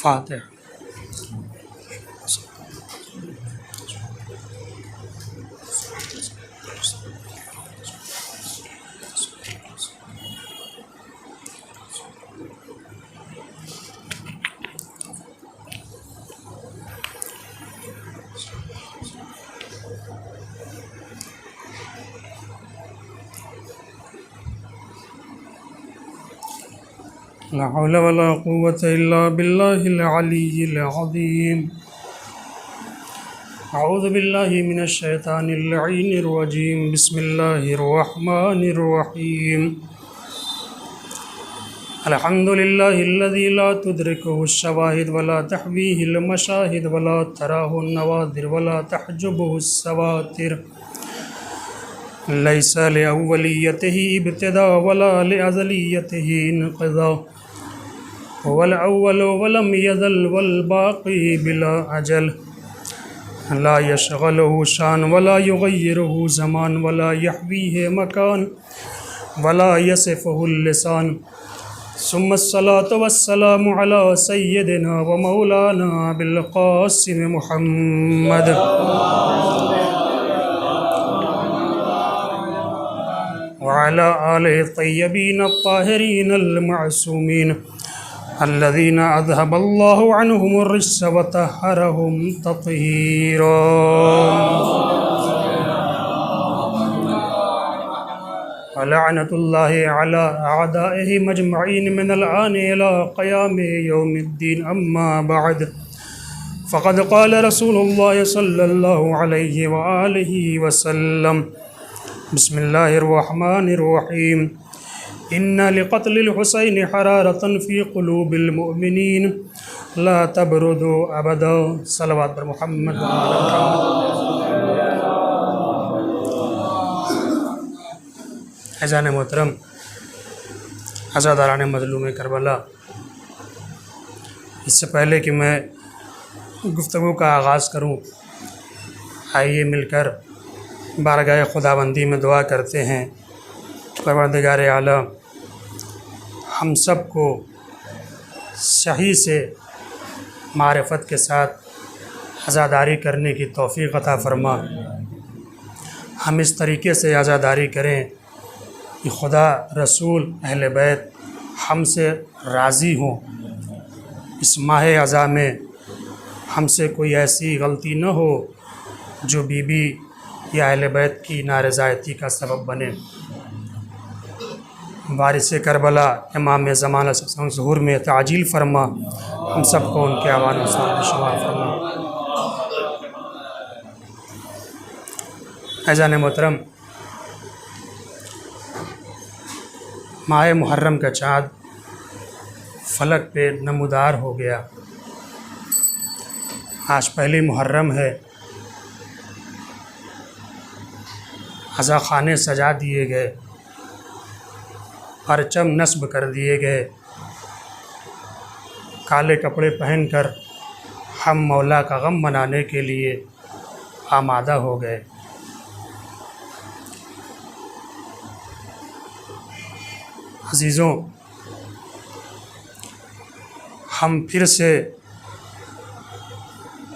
फातिहा। ला हौला वला कुव्वता इल्ला बिल्लाहिल अलिय्यिल अज़ीम। अऊज़ु बिल्लाहि मिनश शैतानिर लईनिर रजीम। बिस्मिल्लाहिर रहमानिर रहीम। अल्हम्दुलिल्लाहिल्लज़ी ला तुदरिकुहुश शवाहिद वला तहवीहिल मशाहिद वला तराहुन नवादिर वला तहजुबुहुस सवातिर। लैसा लिअव्वलियतिही इब्तिदा वला लिअज़लियतिही इन्क़िज़ा। वल अव्वलु वलम यज़ल वल बाक़ी बिला अजल। ला यशग़लुहु शान वला युग़य्यिरुहु ज़मान वला यहवीहि मकान वला यसिफ़ुहु लिसान। सुम्मस्सलातु वस्सलामु अला सय्यिदिना व मौलाना अबिल क़ासिम मुहम्मद व अला आलिहि तय्यबीन अत्ताहिरीन अल-मअसूमीन अल्लज़ीना अज़हबल्लाहु अन्हुमुर रिज्स व तह्हरहुम तत्हीरा। लअनतुल्लाहि अला अअदाइहि मजमईन मिनल आन इला क़यामि यौमिद्दीन। अम्मा बअद फ़क़द क़ाल रसूलुल्लाहि सल्लल्लाहु अलैहि व आलिहि वसल्लम। बिस्मिल्लाहिर रहमानिर रहीम। इन्ना लिक़त्लिल हुसैन हरारतन फ़ी क़ुलूबिल मुअमिनीन ला तबरुदु अबदा। सल्लल्लाहु अलैहि मुहम्मद। अज़ान मोहतरम, अज़ादारान मज़लूम करबला, इससे पहले कि मैं गुफ्तगू का आगाज़ करूँ, आइए मिलकर बारगाह खुदाबंदी में दुआ करते हैं। परवरदिगार आलम हम सब को सही से मारिफत के साथ अज़ादारी करने की तौफ़ीक़ अता फ़रमा। हम इस तरीके से अज़ादारी करें कि खुदा, रसूल, अहले बैत हमसे राज़ी हों। इस माह अज़ा में हमसे कोई ऐसी गलती न हो जो बीबी या अहले बैत की नारज़ायती का सबब बने। वारिस करबला इमाम ज़माना ज़हूर में ताजील फ़रमा। हम सब को उनके आवान में शुमार फ़रमा। अज़ान मोहतरम, माह मुहर्रम का चाँद फ़लक पे नमूदार हो गया। आज पहली मुहर्रम है। अज़ा खाने सजा दिए गए, परचम नस्ब कर दिए गए। काले कपड़े पहनकर हम मौला का गम मनाने के लिए आमादा हो गए। अज़ीज़ों, हम फिर से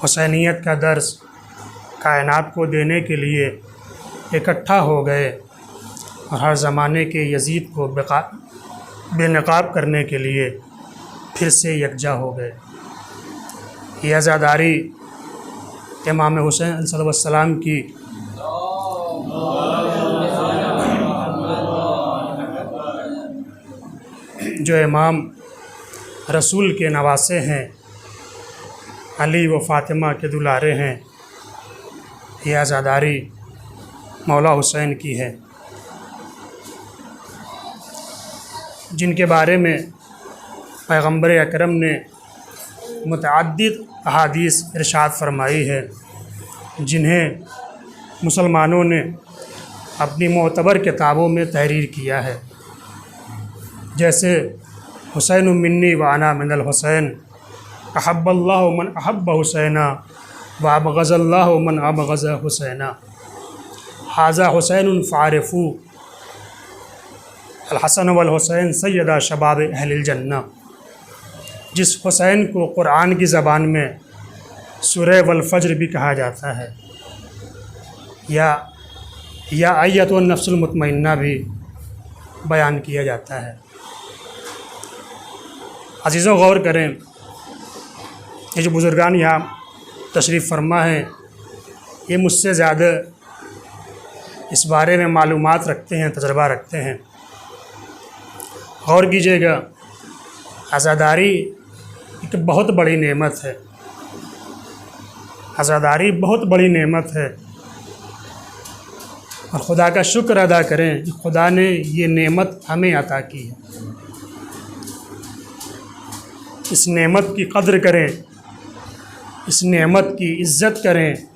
हुसैनियत का दर्स कायनात को देने के लिए इकट्ठा हो गए और हर ज़माने के यज़ीद को बेनकाब करने के लिए फिर से यकजा हो गए। ये अज़ादारी इमाम हुसैन अलैहिस्सलाम की जो इमाम रसूल के नवासे हैं, अली व फ़ातिमा के दुलारे हैं, ये अज़ादारी मौला हुसैन की है, जिनके बारे में पैगम्बर अकरम ने मुतअद्दिद अहादीस इरशाद फरमाई है, जिन्हें मुसलमानों ने अपनी मोतबर किताबों में तहरीर किया है। जैसे हुसैन मिन्नी व अना मिनल हुसैन, अहब्बल्लाहु मन अहब्ब हुसैना व अबग़ज़ल्लाहु मन अबग़ज़ हुसैना, हाज़ा हुसैनुन फ़ारिफ़ू अल हसन वल हुसैन सय्यदा शबाब अहलिल जन्ना। जिस हुसैन को कुरान की ज़बान में सूरह वल फज्र भी कहा जाता है, या अय्यतुन नफ्सुल मुतमइन्ना भी बयान किया जाता है। अज़ीज़ों, गौर करें, ये जो बुज़ुर्गान यहाँ तशरीफ़ फरमा है, ये मुझसे ज़्यादा इस बारे में मालूमात रखते हैं, तजर्बा रखते हैं। गौर कीजिएगा, आज़ादारी एक बहुत बड़ी नेमत है। आज़ादारी बहुत बड़ी नेमत है और खुदा का शुक्र अदा करें कि खुदा ने ये नेमत हमें अता की है। इस नेमत की कद्र करें, इस नेमत की इज़्ज़त करें,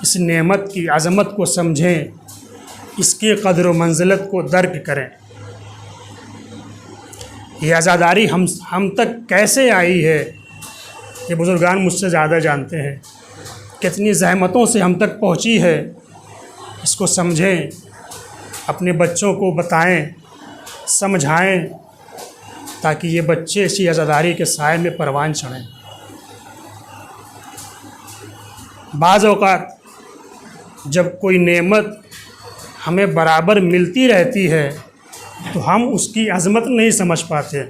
इस नेमत की अज़मत को समझें, इसकी कद्र व मंज़िलत को दर्क करें। ये आज़ादारी हम तक कैसे आई है, ये बुज़ुर्गान मुझसे ज़्यादा जानते हैं। कितनी ज़हमतों से हम तक पहुँची है, इसको समझें, अपने बच्चों को बताएं, समझाएं, ताकि ये बच्चे इसी आज़ादारी के साए में परवान चढ़ें। बाज़ औक़ात जब कोई नेमत हमें बराबर मिलती रहती है तो हम उसकी अज़मत नहीं समझ पाते,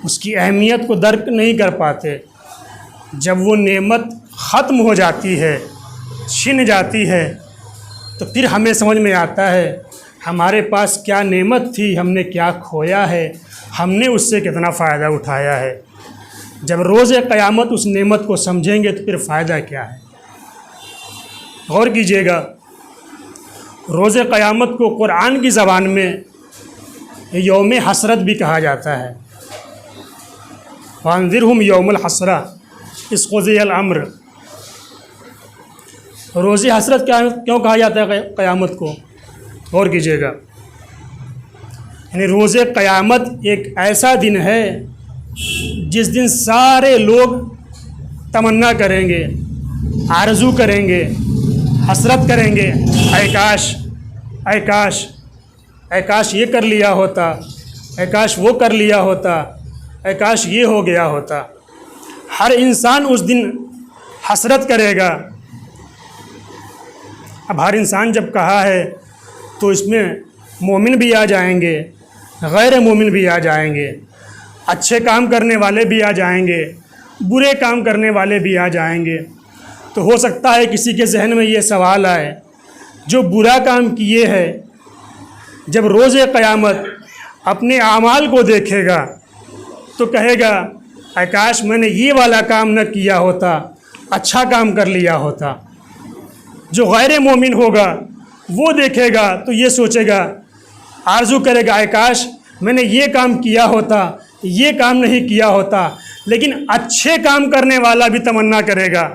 उसकी अहमियत को दर्क नहीं कर पाते। जब वो नेमत ख़त्म हो जाती है, छिन जाती है, तो फिर हमें समझ में आता है हमारे पास क्या नेमत थी, हमने क्या खोया है, हमने उससे कितना फ़ायदा उठाया है। जब रोज़ क़यामत उस नेमत को समझेंगे तो फिर फ़ायदा क्या है। गौर कीजिएगा, रोज़ क़यामत को कुरान की ज़बान में यौम हसरत भी कहा जाता है। वअन्ज़िरहुम यौमुल हसरा इज़ क़ुज़ियल अम्र। रोज़ हसरत क्यों कहा जाता है क़यामत को? गौर कीजिएगा, यानी रोज़ क़यामत एक ऐसा दिन है जिस दिन सारे लोग तमन्ना करेंगे, आरज़ू करेंगे, हसरत करेंगे, ऐ काश, ऐ काश, ऐ काश ये कर लिया होता, ऐ काश वो कर लिया होता, ऐ काश ये हो गया होता। हर इंसान उस दिन हसरत करेगा। अब हर इंसान जब कहा है तो इसमें मोमिन भी आ जाएंगे, गैर मोमिन भी आ जाएंगे, अच्छे काम करने वाले भी आ जाएंगे, बुरे काम करने वाले भी आ जाएंगे। तो हो सकता है किसी के जहन में ये सवाल आए, जो बुरा काम किए है, जब रोज़ क़यामत अपने आमाल को देखेगा तो कहेगा ऐ काश मैंने ये वाला काम न किया होता, अच्छा काम कर लिया होता। जो गैर मोमिन होगा वो देखेगा तो ये सोचेगा, आरज़ू करेगा, ऐ काश मैंने ये काम किया होता, ये काम नहीं किया होता। लेकिन अच्छे काम करने वाला भी तमन्ना करेगा।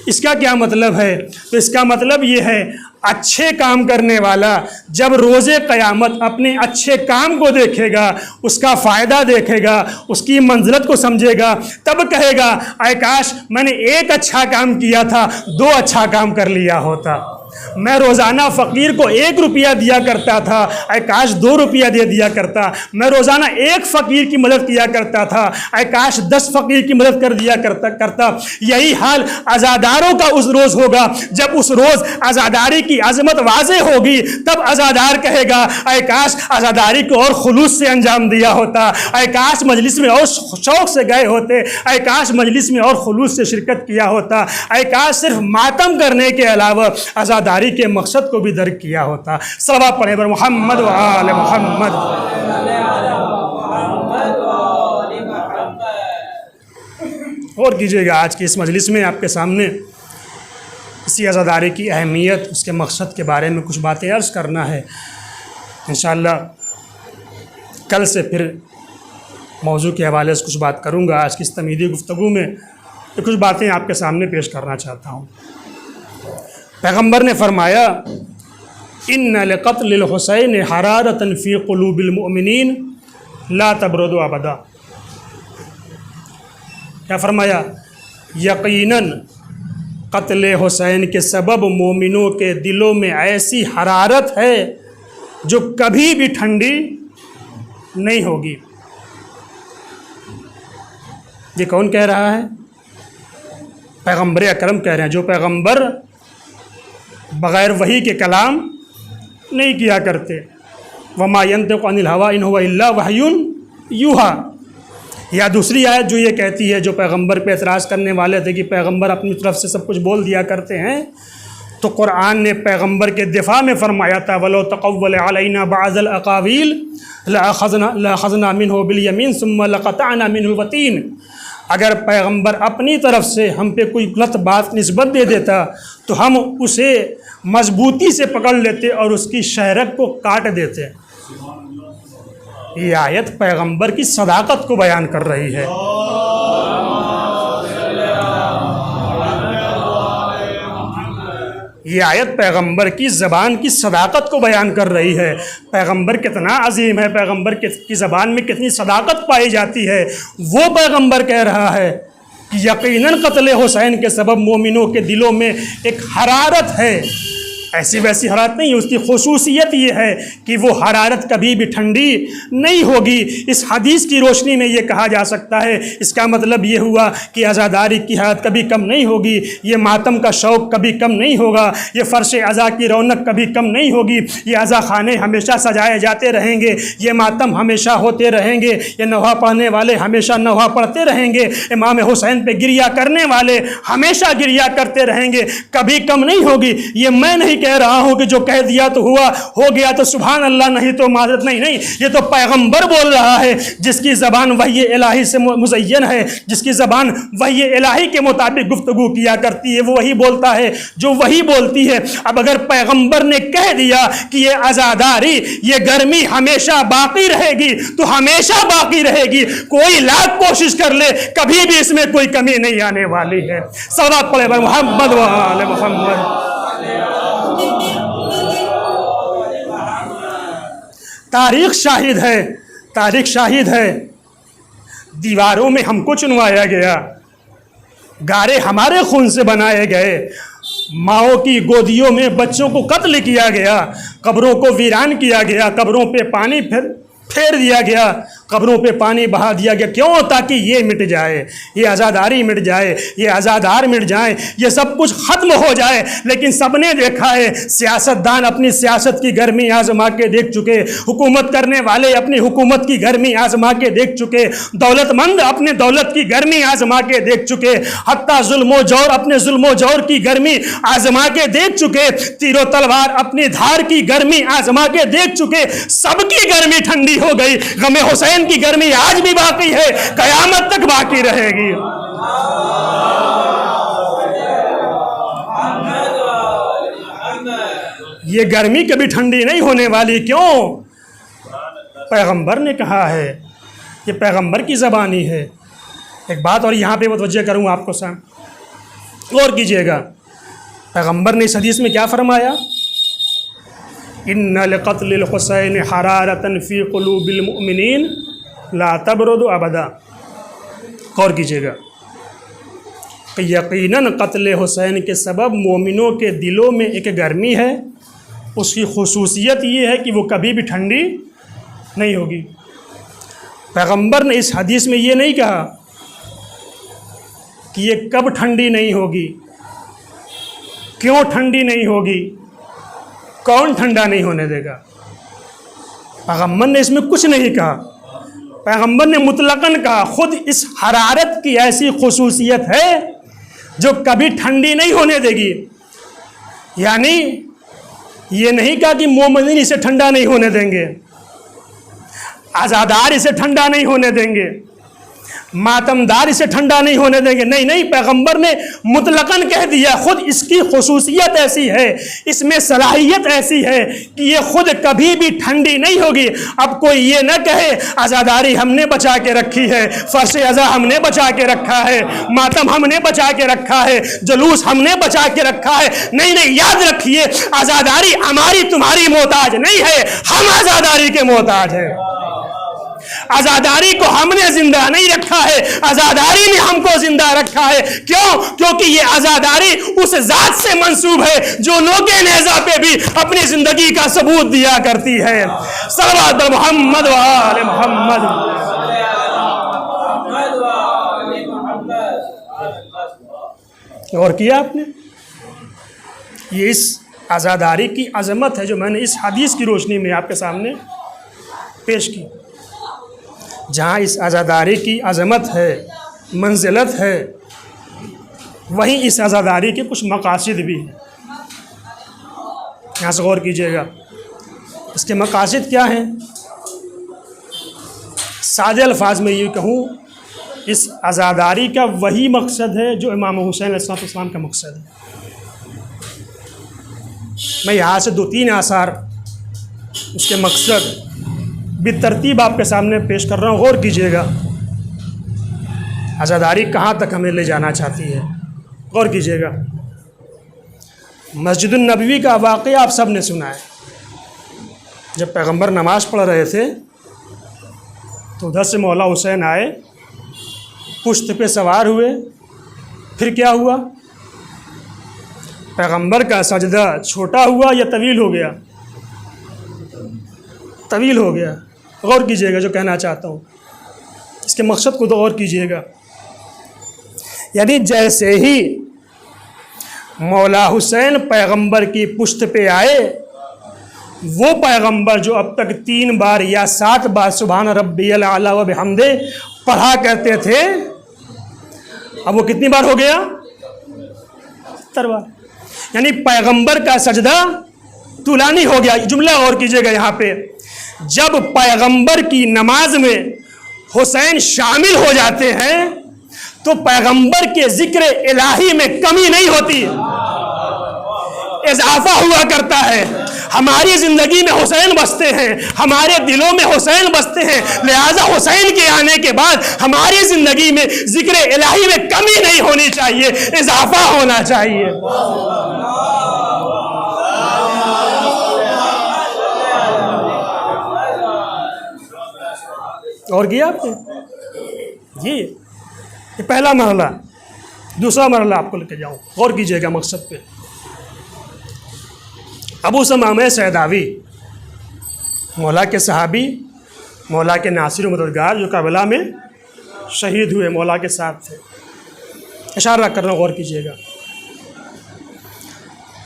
इसका क्या मतलब है? तो इसका मतलब ये है, अच्छे काम करने वाला जब रोज़े क़यामत अपने अच्छे काम को देखेगा, उसका फ़ायदा देखेगा, उसकी मंज़िलत को समझेगा, तब कहेगा ऐ काश मैंने एक अच्छा काम किया था, दो अच्छा काम कर लिया होता। मैं रोज़ाना फ़कीर को 1 रुपया दिया करता था, ऐ काश 2 रुपया दे दिया करता। मैं रोज़ाना 1 फ़कीर की मदद किया करता था, ऐ काश 10 फ़कीर की मदद कर दिया करता। यही हाल आज़ादारों का उस रोज़ होगा। जब उस रोज़ आज़ादारी की अज़मत वाज़े होगी, तब आज़ादार कहेगा ऐ काश आज़ादारी को और खुलूस से अंजाम दिया होता, ऐ काश मजलिस में और शौक़ से गए होते, ऐ काश मजलिस में और खुलूस से शिरकत किया होता, ऐ काश सिर्फ मातम करने के अलावा आज़ादारी के मकसद को भी दर्क किया होता। सल्लल्लाहु अलैहि व मोहम्मद व आले मोहम्मद। और कीजिएगा, आज की इस मजलिस में आपके सामने इसी आज़ादारी की अहमियत, उसके मकसद के बारे में कुछ बातें अर्ज़ करना है। इंशाअल्लाह कल से फिर मौजू के हवाले से कुछ बात करूँगा। आज की इस तमीदी गुफ्तगू में कुछ बातें आपके सामने पेश करना चाहता हूँ। पैगम्बर ने फरमाया, इन्ना लिक़त्लिल हुसैन हरारतन फ़ी क़ुलूबिल मुअमिनीन ला तबरदु अबदा। क्या फरमाया? यकीनन क़त्ल हुसैन के सबब मोमिनों के दिलों में ऐसी हरारत है जो कभी भी ठंडी नहीं होगी। ये कौन कह रहा है? पैगम्बर अकरम कह रहे हैं, जो पैगम्बर बग़ैर वही के कलाम नहीं किया करते। वमा यंतिक़ु अनिल हवा इन हुवा इल्ला वहयुन यूहा। या दूसरी आयत जो ये कहती है, जो पैगम्बर पे एतराज़ करने वाले थे कि पैगम्बर अपनी तरफ से सब कुछ बोल दिया करते हैं, तो कुरान ने पैगम्बर के दिफा में फ़रमाया था वलो तक़व्वल अलैना बअज़ल अक़ावील लअख़ज़ना मिन्हु बिल यमीन सुम्मा लक़तअना मिन्हुल वतीन। अगर पैगम्बर अपनी तरफ से हम पे कोई गलत बात निस्बत दे देता तो हम उसे मजबूती से पकड़ लेते और उसकी शहरक को काट देते। ये आयत पैगम्बर की सदाकत को बयान कर रही है। ये आयत पैगम्बर की ज़बान की सदाकत को बयान कर रही है। पैगम्बर कितना अजीम है, पैगम्बर की ज़बान में कितनी सदाकत पाई जाती है। वो पैगम्बर कह रहा है कि यकीनन क़त्ल हुसैन के सबब मोमिनों के दिलों में एक हरारत है। ऐसी वैसी हरारत नहीं है, उसकी खुसूसियत ये है कि वो हरारत कभी भी ठंडी नहीं होगी। इस हदीस की रोशनी में ये कहा जा सकता है, इसका मतलब ये हुआ कि आज़ादारी की हालत कभी कम नहीं होगी, ये मातम का शौक़ कभी कम नहीं होगा, ये फ़र्श अज़ा की रौनक कभी कम नहीं होगी, ये अज़ा खाने हमेशा सजाए जाते रहेंगे, ये मातम हमेशा होते रहेंगे, ये नौहा पढ़ने वाले हमेशा नौहा पढ़ते रहेंगे, इमाम हुसैन पे गिरिया करने वाले हमेशा गिरिया करते रहेंगे, कभी कम नहीं होगी। ये मैं नहीं कह रहा हूं कि जो कह दिया तो हुआ, हो गया तो सुभान अल्लाह, नहीं तो माज़रत नहीं। ये तो पैगंबर बोल रहा है जिसकी ज़बान वही इलाही से मुज़य्यन है, जिसकी ज़बान वही इलाही के मुताबिक गुफ्तगू किया करती है, वो वही बोलता है जो वही बोलती है। अब अगर पैगंबर ने कह दिया कि ये आज़ादारी, ये गर्मी हमेशा बाकी रहेगी तो हमेशा बाकी रहेगी, कोई लाख कोशिश कर ले, कभी भी इसमें कोई कमी नहीं आने वाली है। सलावत पढ़े मोहम्मद व आले मोहम्मद। तारीख शाहिद है, तारीख शाहिद है। दीवारों में हमको चुनवाया गया, गारे हमारे खून से बनाए गए, माओ की गोदियों में बच्चों को कत्ल किया गया, कब्रों को वीरान किया गया, कब्रों पे पानी फेर दिया गया, कब्रों पे पानी बहा दिया गया। क्यों? ताकि ये मिट जाए, ये आज़ादारी मिट जाए, ये आज़ादार मिट जाए, ये सब कुछ ख़त्म हो जाए। लेकिन सबने देखा है, सियासतदान अपनी सियासत की गर्मी आजमा के देख चुके, हुकूमत करने वाले अपनी हुकूमत की गर्मी आजमा के देख चुके, दौलतमंद अपने दौलत की गर्मी आजमा के देख चुके, हत्ता जुल्मो जौर अपने जुल्मो जौर की गर्मी आजमा के देख चुके, तीरो तलवार अपनी धार की गर्मी आजमा के देख चुके। सबकी गर्मी ठंडी हो गई, गमे हुसैन की गर्मी आज भी बाकी है, कयामत तक बाकी रहेगी। ये गर्मी कभी ठंडी नहीं होने वाली। क्यों? पैगंबर ने कहा है, ये पैगंबर की ज़बानी है। एक बात और यहाँ पे मुतवज्जे करूँ आपको साहब, और कीजिएगा। पैगंबर ने इस हदीस में क्या फरमाया? इन्ना लिक़त्लिल हुसैन हरारतन फ़ी क़ुलूबिल मुअमिनीन ला तबरुदु अबदा। गौर कीजिएगा कि यकीनन क़त्ल हुसैन के सबब मोमिनों के दिलों में एक गर्मी है, उसकी खुसूसियत ये है कि वो कभी भी ठंडी नहीं होगी। पैगंबर ने इस हदीस में ये नहीं कहा कि ये कब ठंडी नहीं होगी, क्यों ठंडी नहीं होगी, कौन ठंडा नहीं होने देगा। पैगंबर ने इसमें कुछ नहीं कहा। पैगंबर ने मुतलकन कहा, खुद इस हरारत की ऐसी खुसूसियत है जो कभी ठंडी नहीं होने देगी। यानी ये नहीं कहा कि मोमिन इसे ठंडा नहीं होने देंगे, आज़ादार इसे ठंडा नहीं होने देंगे, मातमदार इसे ठंडा नहीं होने देंगे। नहीं नहीं, पैगंबर ने मुतलकन कह दिया। खुद इसकी खुसूसियत ऐसी है, इसमें सलाहियत ऐसी है कि ये खुद कभी भी ठंडी नहीं होगी। अब कोई ये न कहे आज़ादारी हमने बचा के रखी है, फर्श अज़ा हमने बचा के रखा है, मातम हमने बचा के रखा है, जुलूस हमने बचा के रखा है। नहीं नहीं, याद रखिए, आज़ादारी हमारी तुम्हारी मोहताज नहीं है, हम आज़ादारी के मोहताज हैं। आज़ादारी को हमने जिंदा नहीं रखा है, आज़ादारी ने हमको जिंदा रखा है। क्यों? क्योंकि ये आज़ादारी उस ज़ात से मंसूब है जो नोके नेज़ा पे भी अपनी जिंदगी का सबूत दिया करती है। सल्लल्लाहु अलैहि मोहम्मद व आले मोहम्मद। और किया आपने? ये इस आज़ादारी की अज़मत है जो मैंने इस हदीस की रोशनी में आपके सामने पेश की। जहाँ इस आज़ादारी की अज़मत है, मंजिलत है, वहीं इस आज़ादारी के कुछ मकासिद भी हैं। यहाँ से गौर कीजिएगा, इसके मकासिद क्या हैं? सादे अल्फाज में ये कहूँ, इस आज़ादारी का वही मकसद है जो इमाम हुसैन अलैहिस्सलाम का मकसद है। मैं यहाँ से 2-3 आसार उसके मकसद बेतरतीब आपके सामने पेश कर रहा हूँ, गौर कीजिएगा। आज़ादारी कहाँ तक हमें ले जाना चाहती है, गौर कीजिएगा। मस्जिद नबवी का वाक़या आप सब ने सुना है। जब पैगंबर नमाज़ पढ़ रहे थे तो उधर से मौला हुसैन आए, पुश्त पे सवार हुए। फिर क्या हुआ? पैगंबर का सजदा छोटा हुआ या तवील हो गया? तवील हो गया। गौर कीजिएगा जो कहना चाहता हूँ, इसके मकसद को तो गौर कीजिएगा। यानी जैसे ही मौला हुसैन पैगंबर की पुश्त पे आए, वो पैगंबर जो अब तक 3 बार या 7 बार सुभान रब्बियल आला व बिहम्दे पढ़ा करते थे, अब वो कितनी बार हो गया? 70 बार। यानी पैगंबर का सजदा तुलानी हो गया। जुमला गौर कीजिएगा यहाँ पे, जब पैगंबर की नमाज में हुसैन शामिल हो जाते हैं तो पैगंबर के जिक्र इलाही में कमी नहीं होती, इजाफा हुआ करता है। हमारी ज़िंदगी में हुसैन बसते हैं, हमारे दिलों में हुसैन बसते हैं, लिहाजा हुसैन के आने के बाद हमारी ज़िंदगी में जिक्र इलाही में कमी नहीं होनी चाहिए, इजाफा होना चाहिए। और किया आपने ये पहला मरहला। दूसरा मरहला आपको लेके जाऊँ, गौर कीजिएगा मकसद पे। अबू समामा सैदावी, मौला के सहाबी, मौला के नासिर मददगार, जो करबला में शहीद हुए, मौला के साथ थे। इशारा कर रहा हूँ, गौर कीजिएगा।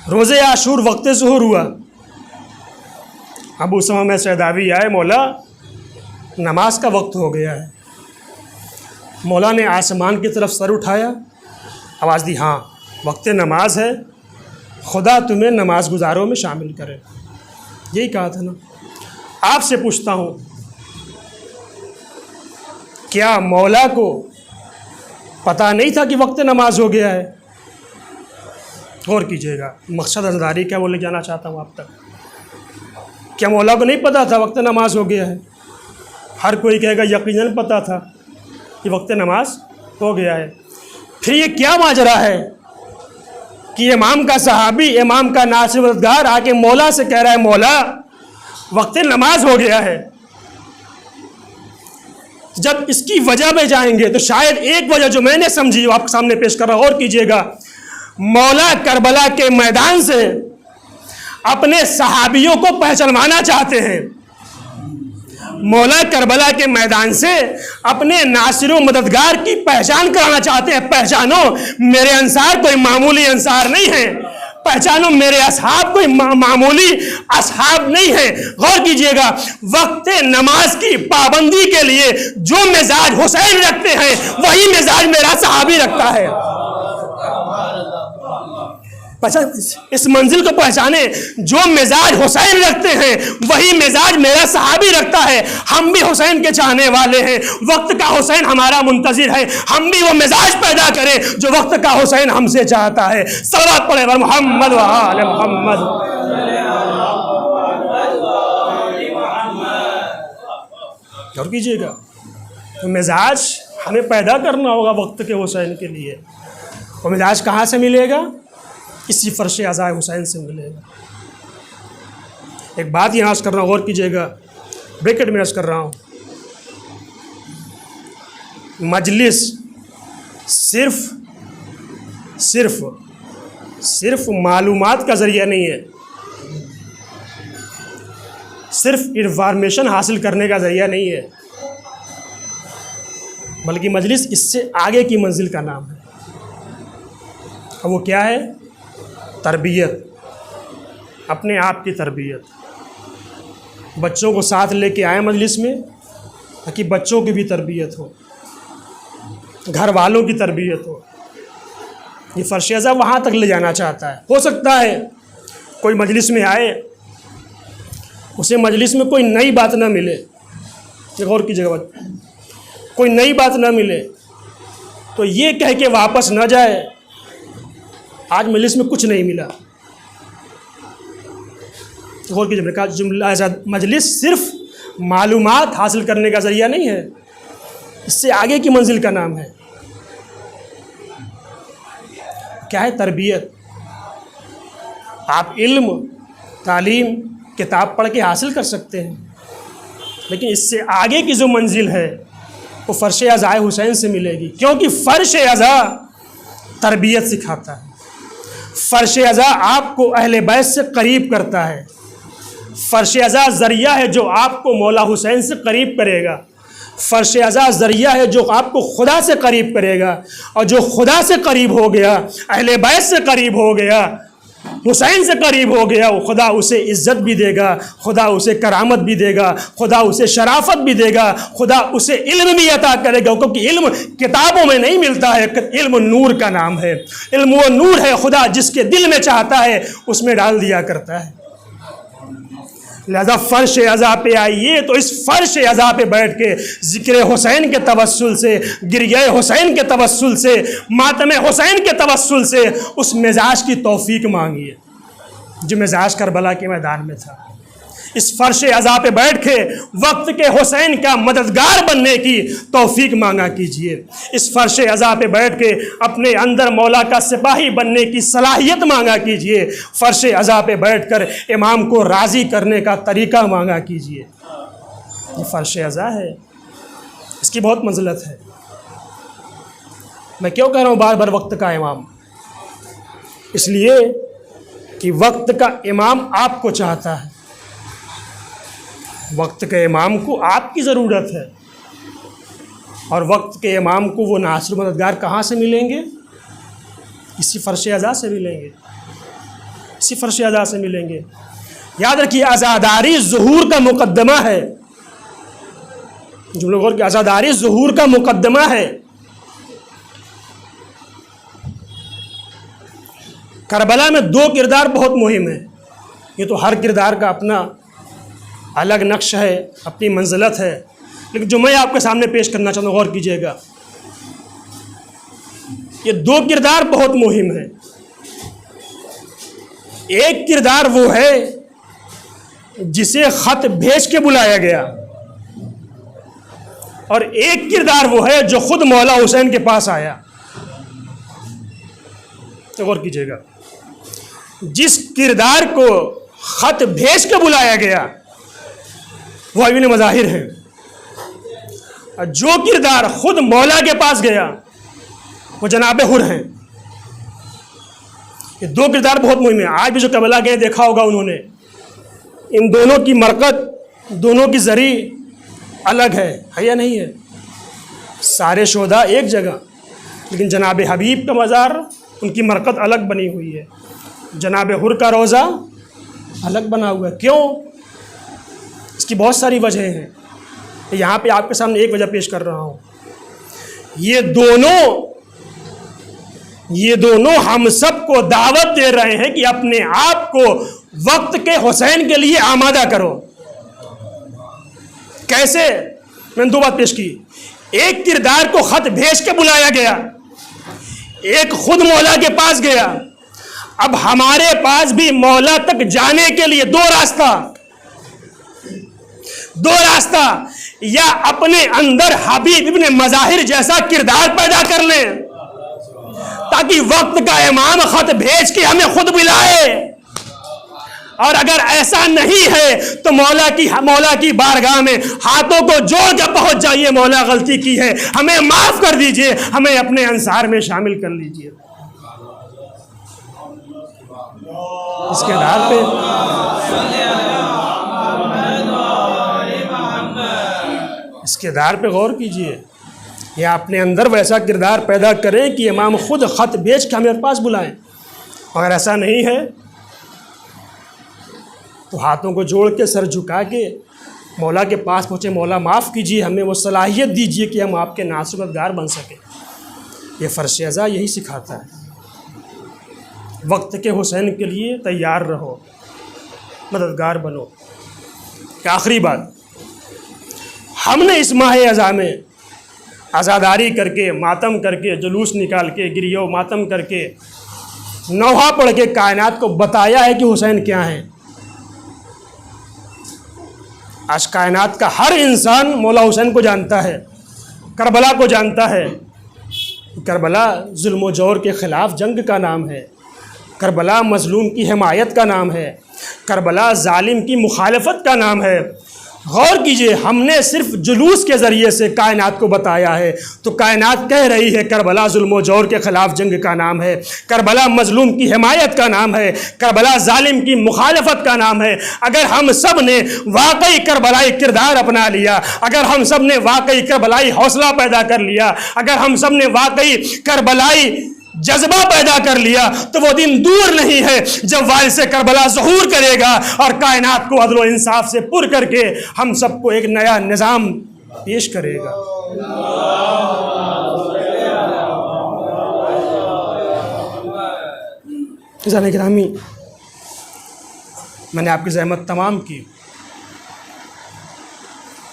रोज़े आशूर वक्त ज़ुहूर हुआ, अबू समामा सैदावी आए, मौला नमाज का वक्त हो गया है। मौला ने आसमान की तरफ सर उठाया, आवाज़ दी, हाँ वक्त नमाज है, खुदा तुम्हें नमाज गुजारों में शामिल करे। यही कहा था ना। आपसे पूछता हूँ, क्या मौला को पता नहीं था कि वक्त नमाज हो गया है? गौर कीजिएगा, मकसद आज़ादारी क्या बोले जाना चाहता हूँ आप तक। क्या मौला को नहीं पता था वक्त नमाज हो गया है? हर कोई कहेगा यकीनन पता था कि वक्त नमाज हो गया है। फिर ये क्या माजरा है कि इमाम का सहाबी, इमाम का नासिर मददगार आके मौला से कह रहा है, मौला वक्त नमाज हो गया है। जब इसकी वजह में जाएंगे तो शायद एक वजह जो मैंने समझी वो आपके सामने पेश कर रहा हूं, और कीजिएगा। मौला करबला के मैदान से अपने सहाबियों को पहचानवाना चाहते हैं। मौला करबला के मैदान से अपने नासिरों मददगार की पहचान कराना चाहते हैं। पहचानो, मेरे अंसार कोई मामूली अंसार नहीं है। पहचानो, मेरे असहाब कोई मामूली असहाब नहीं है। गौर कीजिएगा, वक्त नमाज की पाबंदी के लिए जो मिजाज हुसैन रखते हैं वही मिजाज मेरा सहाबी रखता है। इस मंजिल को पहचाने, जो मिजाज हुसैन रखते हैं वही मिजाज मेरा सहाबी रखता है। हम भी हुसैन के चाहने वाले हैं, वक्त का हुसैन हमारा मुंतजिर है। हम भी वो मिजाज पैदा करें जो वक्त का हुसैन हमसे चाहता है। सल्लल्लाहु अलैहि मोहम्मद व आले मोहम्मद। गौर कीजिएगा, तो मिजाज हमें पैदा करना होगा वक्त के हुसैन के लिए। वो मिजाज कहाँ से मिलेगा? इसी फर्श आज़ाए हुसैन से मिलेगा। एक बात यहाँ अर्ज़ कर रहा हूँ, गौर कीजिएगा, ब्रैकेट में अर्ज़ कर रहा हूँ। मजलिस सिर्फ मालूमात का ज़रिया नहीं है, सिर्फ इन्फॉर्मेशन हासिल करने का ज़रिया नहीं है, बल्कि मजलिस इससे आगे की मंजिल का नाम है। अब वो क्या है? तरबियत, अपने आप की तरबियत। बच्चों को साथ लेके आए मजलिस में ताकि बच्चों की भी तरबियत हो, घर वालों की तरबियत हो। ये फ़र्श अज़ा वहाँ तक ले जाना चाहता है। हो सकता है कोई मजलिस में आए, उसे मजलिस में कोई नई बात ना मिले, गौर की जगह कोई नई बात ना मिले तो ये कह के वापस ना जाए आज मजलिस में कुछ नहीं मिला। गौर की जगह का जुमला ऐसा, मजलिस सिर्फ मालूमात हासिल करने का ज़रिया नहीं है, इससे आगे की मंजिल का नाम है। क्या है? तरबियत। आप इल्म, तालीम, किताब पढ़ के हासिल कर सकते हैं, लेकिन इससे आगे की जो मंजिल है वो फ़र्श अज़ा हुसैन से मिलेगी, क्योंकि फ़र्श अज़ा तरबियत सिखाता है। फ़र्श अज़ा आपको अहले बैत से करीब करता है। फ़र्श अज़ा ज़रिया है जो आपको मौला हुसैन से करीब करेगा। फ़र्श अज़ा ज़रिया है जो आपको खुदा से करीब करेगा, और जो खुदा से करीब हो गया, अहले बैत से करीब हो गया, हुसैन से करीब हो गया, वो खुदा उसे इज़्ज़त भी देगा, खुदा उसे करामत भी देगा, खुदा उसे शराफत भी देगा, खुदा उसे इल्म भी अता करेगा। क्योंकि इल्म किताबों में नहीं मिलता है, इल्म नूर का नाम है। इल्म वो नूर है, खुदा जिसके दिल में चाहता है उसमें डाल दिया करता है। लिहाजा फ़र्श अज़ा पे आइए तो इस फ़र्श अज़ा पे बैठ के ज़िक्र हुसैन के तवस्सुल से, गिरये हुसैन के तवस्सुल से, मातम हुसैन के तवस्सुल से उस मिजाज की तौफ़ीक मांगिए जो मिजाज करबला के मैदान में था। इस फ़र्श अज़ा पे बैठ के वक्त के हुसैन का मददगार बनने की तौफ़ीक मांगा कीजिए। इस फ़र्श अज़ा पे बैठ के अपने अंदर मौला का सिपाही बनने की सलाहियत मांगा कीजिए। फ़र्श अज़ा पे बैठ कर इमाम को राज़ी करने का तरीक़ा मांगा कीजिए। ये फ़र्श अज़ा है, इसकी बहुत मंज़िलत है। मैं क्यों कह रहा हूँ बार बार वक्त का इमाम? इसलिए कि वक्त का इमाम आपको चाहता है, वक्त के इमाम को आपकी ज़रूरत है, और वक्त के इमाम को वो नासिर मददगार कहाँ से मिलेंगे? इसी फ़र्श अज़ा से मिलेंगे, इसी फ़र्श अज़ा से मिलेंगे। याद रखिए, आज़ादारी ज़ुहूर का मुक़द्दमा है। जो लोगों की आज़ादारी ज़ुहूर का मुक़द्दमा है। करबला में दो किरदार बहुत मुहिम है। ये तो हर किरदार का अपना अलग नक्श है, अपनी मंजिलत है, लेकिन जो मैं आपके सामने पेश करना चाहता हूँ, गौर कीजिएगा। ये दो किरदार बहुत मुहिम है। एक किरदार वो है जिसे ख़त भेज के बुलाया गया, और एक किरदार वो है जो खुद मौला हुसैन के पास आया। तो गौर कीजिएगा, जिस किरदार को ख़त भेज के बुलाया गया वो अमीन मज़ाहिर है, और जो किरदार खुद मौला के पास गया वो जनाब हुर हैं। ये दो किरदार बहुत मुहिम है। आज भी जो करबला गए देखा होगा उन्होंने, इन दोनों की मरकत, दोनों की ज़री अलग है या नहीं है? सारे शोधा एक जगह, लेकिन जनाब हबीब का मज़ार, उनकी मरकत अलग बनी हुई है। जनाब हुर का रोज़ा अलग बना हुआ है। क्यों? इसकी बहुत सारी वजह हैं। यहाँ पे आपके सामने एक वजह पेश कर रहा हूँ। ये दोनों हम सब को दावत दे रहे हैं कि अपने आप को वक्त के हुसैन के लिए आमादा करो। कैसे? मैंने दो बात पेश की। एक किरदार को खत भेज के बुलाया गया, एक खुद मौला के पास गया। अब हमारे पास भी मौला तक जाने के लिए दो रास्ता, या अपने अंदर हबीब इब्ने मज़ाहिर जैसा किरदार पैदा कर लें ताकि वक्त का इमाम खत भेज के हमें खुद बुलाए, और अगर ऐसा नहीं है तो मौला की बारगाह में हाथों को जोड़ कर पहुंच जाइए, मौला गलती की है, हमें माफ़ कर दीजिए, हमें अपने अंसार में शामिल कर लीजिए। इसके आधार पे गौर कीजिए। या अपने अंदर वैसा किरदार पैदा करें कि इमाम ख़ुद ख़त भेज के हमें पास बुलाएं। अगर ऐसा नहीं है तो हाथों को जोड़ के सर झुका के मौला के पास पहुँचे, मौला माफ़ कीजिए, हमें वो सलाहियत दीजिए कि हम आपके नासुर मददगार बन सकें। ये फ़र्श अज़ा यही सिखाता है। वक्त के हुसैन के लिए तैयार रहो, मददगार बनो। आखिरी बात, हमने इस माह अज़ा में आज़ादारी करके, मातम करके, जुलूस निकाल के, गिरियो मातम करके, नौहा पढ़ के कायनात को बताया है कि हुसैन क्या हैं। आज कायनात का हर इंसान मौला हुसैन को जानता है, करबला को जानता है। करबला जुल्म व जौर के ख़िलाफ़ जंग का नाम है, करबला मज़लूम की हिमायत का नाम है, करबला जालिम की मुखालफत का नाम है। गौर कीजिए, हमने सिर्फ जुलूस के ज़रिए से कायनात को बताया है, तो कायनात कह रही है करबला जुल्म व जौर के ख़िलाफ़ जंग का नाम है, करबला मज़लूम की हिमायत का नाम है, करबला जालिम की मुखालफत का नाम है। अगर हम सब ने वाकई करबलाई किरदार अपना लिया, अगर हम सब ने वाकई करबलाई हौसला पैदा कर लिया, अगर हम सब ने वाकई करबलाई जज्बा पैदा कर लिया, तो वो दिन दूर नहीं है जब वारिस से करबला ज़हूर करेगा और कायनात को अदल व इंसाफ से पुर करके हम सबको एक नया निज़ाम पेश करेगा। ज़ाने गिरामी, मैंने आपकी ज़हमत तमाम की।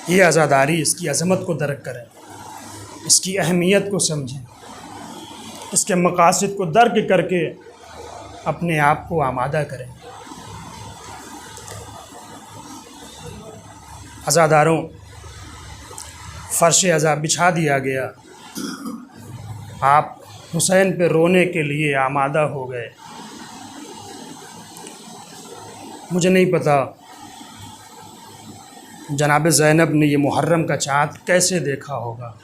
ये आज़ादारी, इसकी अज़मत को दरक करें, इसकी अहमियत को समझें, इसके मकासद को दर्क करके अपने आप को आमादा करें। अज़ादारों, फ़र्श अज़ा बिछा दिया गया, आप हुसैन पे रोने के लिए आमादा हो गए। मुझे नहीं पता जनाब ज़ैनब ने ये मुहर्रम का चाँद कैसे देखा होगा।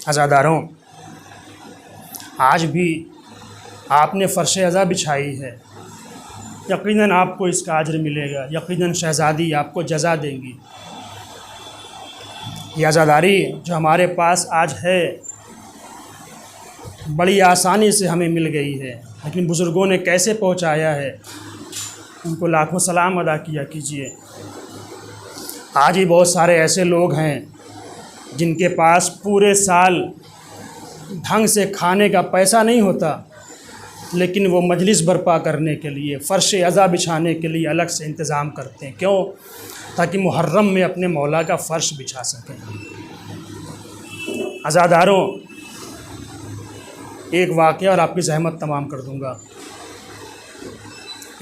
अज़ादारों, आज भी आपने फ़र्श अज़ा बिछाई है, यकीनन आपको इसका अज्र मिलेगा, यकीनन शहज़ादी आपको जज़ा देंगी। यह आज़ादारी जो हमारे पास आज है बड़ी आसानी से हमें मिल गई है, लेकिन बुज़ुर्गों ने कैसे पहुँचाया है, उनको लाखों सलाम अदा किया कीजिए। आज ही बहुत सारे ऐसे लोग हैं जिनके पास पूरे साल ढंग से खाने का पैसा नहीं होता, लेकिन वो मजलिस बर्पा करने के लिए, फ़र्श अज़ा बिछाने के लिए अलग से इंतज़ाम करते हैं। क्यों? ताकि मुहर्रम में अपने मौला का फ़र्श बिछा सकें। अज़ादारों, एक वाक़या और आपकी ज़हमत तमाम कर दूँगा।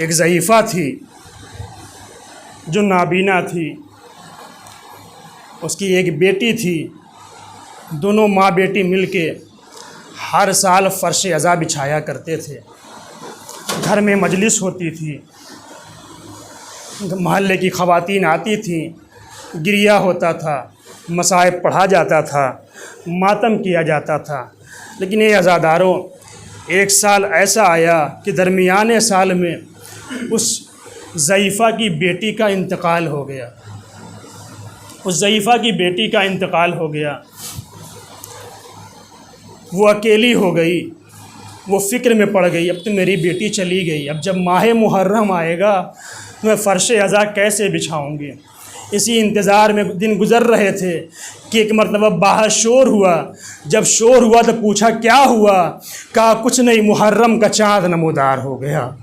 एक ज़ईफ़ा थी जो नाबीना थी, उसकी एक बेटी थी, दोनों माँ बेटी मिलके हर साल फ़र्श अज़ा बिछाया करते थे। घर में मजलिस होती थी, मोहल्ले की ख़वातीन आती थीं, गिरिया होता था, मसाइब पढ़ा जाता था, मातम किया जाता था। लेकिन ये अज़ादारों, एक साल ऐसा आया कि दरमियाने साल में उस ज़ईफ़ा की बेटी का इंतकाल हो गया। उस ज़ईफ़ा की बेटी का इंतकाल हो गया। वो अकेली हो गई, वो फ़िक्र में पड़ गई, अब तो मेरी बेटी चली गई, अब जब माह मुहर्रम आएगा तो मैं फ़र्श अज़ा कैसे बिछाऊँगी। इसी इंतज़ार में दिन गुज़र रहे थे कि एक मरतबा बाहर शोर हुआ। जब शोर हुआ तो पूछा क्या हुआ? कहा कुछ नहीं, मुहर्रम का चाँद नमूदार हो गया,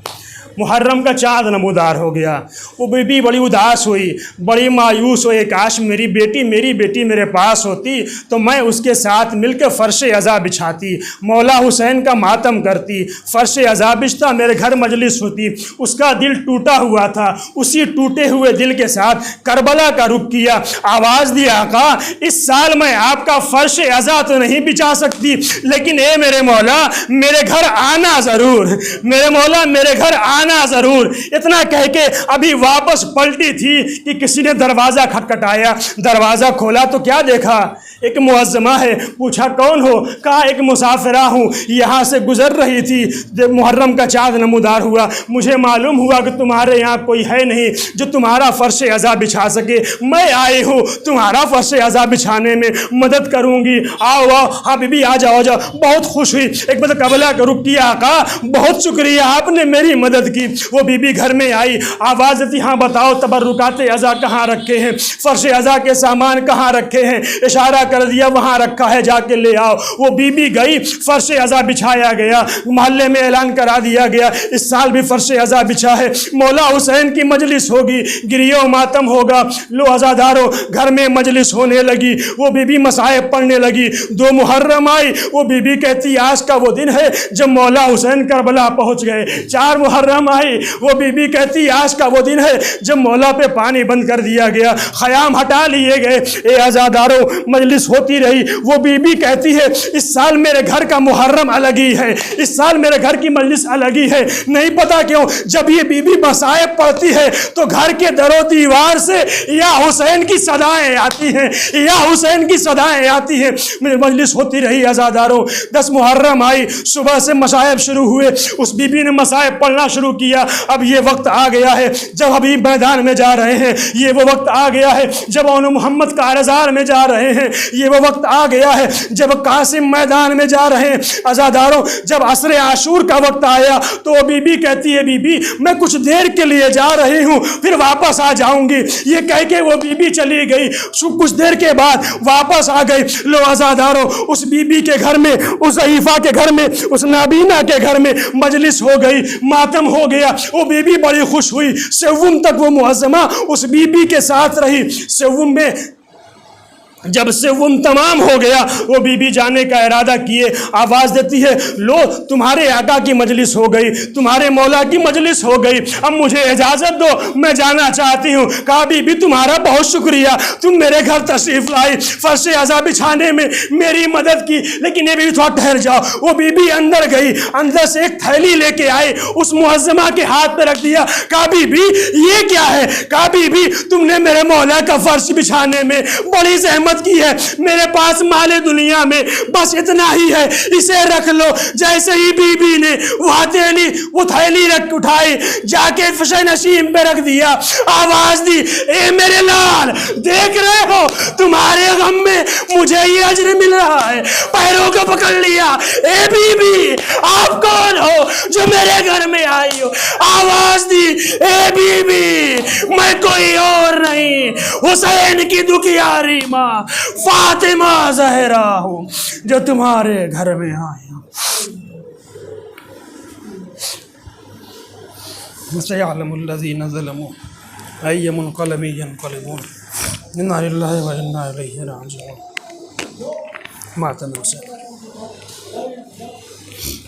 मुहर्रम का चाँद नमूदार हो गया। वो बीबी बड़ी उदास हुई, बड़ी मायूस हुई, काश मेरी बेटी मेरे पास होती तो मैं उसके साथ मिलकर फ़र्श अज़ा बिछाती, मौला हुसैन का मातम करती, फ़र्श अज़ा बिछता, मेरे घर मजलिस होती। उसका दिल टूटा हुआ था, उसी टूटे हुए दिल के साथ करबला का रुख किया, आवाज़ दी आका इस साल मैं आपका फ़र्श अज़ा तो नहीं बिछा सकती, लेकिन ए मेरे मौला मेरे घर आना ज़रूर, मेरे मौला मेरे घर आना आना ज़रूर। इतना कह के अभी वापस पलटी थी कि किसी ने दरवाज़ा खटखटाया। दरवाज़ा खोला तो क्या देखा, एक मुअज्जमा है। पूछा कौन हो? कहा एक मुसाफिरा हूँ, यहाँ से गुजर रही थी, जब मुहर्रम का चाँद नमूदार हुआ, मुझे मालूम हुआ कि तुम्हारे यहाँ कोई है नहीं जो तुम्हारा फ़र्श अज़ा बिछा सके। मैं आई हूँ तुम्हारा फ़र्श अज़ा बिछाने में मदद करूँगी। आओ आओ, हाँ बीबी आ जाओ, जाओ। बहुत खुश हुई, एक बार कबला करूँ किया, आका बहुत शुक्रिया आपने मेरी मदद की। वो बीबी घर में आई, आवाज़ दी, हाँ बताओ तबर्रुकात अज़ा कहाँ रखे हैं, फ़र्श अज़ा के सामान कहाँ रखे हैं? इशारा कर दिया वहाँ रखा है, जाके ले आओ। वो बीबी गई, फ़र्श अज़ा बिछाया गया, मोहल्ले में ऐलान करा दिया गया इस साल भी फ़र्श अज़ा बिछा है, मौला हुसैन की मजलिस होगी, गिरियो मातम होगा। लो अज़ादारों, घर में मजलिस होने लगी। वो बीबी मसाइब पढ़ने लगी। 2 मुहर्रम आई, वो बीबी कहती आज का वो दिन है जब मौला हुसैन करबला पहुँच गए। 4 मुहर्रम आई, वो बीबी कहती आज का वो दिन है जब मौला पे पानी बंद कर दिया गया, ख़याम हटा लिए गए। ए अज़ादारों, मजलिस होती रही। वो बीबी कहती है इस साल मेरे घर का मुहर्रम अलग ही है, इस साल मेरे घर की मजलिस अलग ही है। नहीं पता क्यों जब ये बीबी मसाइब पढ़ती है तो घर के दरो दीवार से या हुसैन की सदाएं आती हैं, या हुसैन की सदाएं आती हैं। मेरी मजलिस होती रही अज़ादारों। 10 मुहर्रम आई, सुबह से मसाइब शुरू हुए। उस बीबी ने मसाइब पढ़ना शुरू किया। अब ये वक्त आ गया है जब हबीब मैदान में जा रहे हैं, ये वो वक्त आ गया है जब औन मोहम्मद कारज़ार में जा रहे हैं, ये वो वक्त आ गया है जब कासिम मैदान में जा रहे हैं। अज़ादारों, जब असर आशूर का वक्त आया तो वो बीबी कहती है बीबी मैं कुछ देर के लिए जा रही हूँ, फिर वापस आ जाऊंगी। ये कह के वो बीबी चली गई। कुछ देर के बाद वापस आ गई। लो अज़ादारों, उस बीबी के घर में, उस ज़ईफ़ा के घर में, उस नाबीना के घर में मजलिस हो गई, मातम हो गया। वो बीबी बड़ी खुश हुई। सेवुम तक वो मुअज़्ज़मा उस बीबी के साथ रही। सेवुम में जब से वो तमाम हो गया, वो बीबी जाने का इरादा किए। आवाज़ देती है लो तुम्हारे आका की मजलिस हो गई, तुम्हारे मौला की मजलिस हो गई, अब मुझे इजाज़त दो, मैं जाना चाहती हूँ। कहा बीबी तुम्हारा बहुत शुक्रिया, तुम मेरे घर तशरीफ़ लाई, फ़र्श अज़ा बिछाने में मेरी मदद की, लेकिन ये भी थोड़ा ठहर जाओ। वो बीबी अंदर गई, अंदर से एक थैली लेके आए, उस मुअज़्ज़मा के हाथ पे रख दिया। कहा बीबी ये क्या है? कहा बीबी तुमने मेरे मौला का फ़र्श बिछाने में बड़ी ज़हमत की है, मेरे पास माले दुनिया में बस इतना ही है, इसे रख लो। जैसे ही बीबी ने वो थैली रख उठाई, जाके फशे नशीम पे रख दिया। आवाज दी ए मेरे लाल, देख रहे हो तुम्हारे गम में मुझे ये अजर मिल रहा है। पैरों को पकड़ लिया। ए बीबी आप कौन हो जो मेरे घर में आई हो? आवाज दी ए बीबी मैं कोई और नहीं, हुसैन की दुखियारी माँ फातिमा ज़हरा हूँ जो तुम्हारे घर में आई हूँ। सयअलमुल्लज़ीना ज़लमू अय्य मुनक़लबिन यनक़लिबून इन्ना लिल्लाहि व इन्ना इलैहि राजिऊन। मातम हुसैन।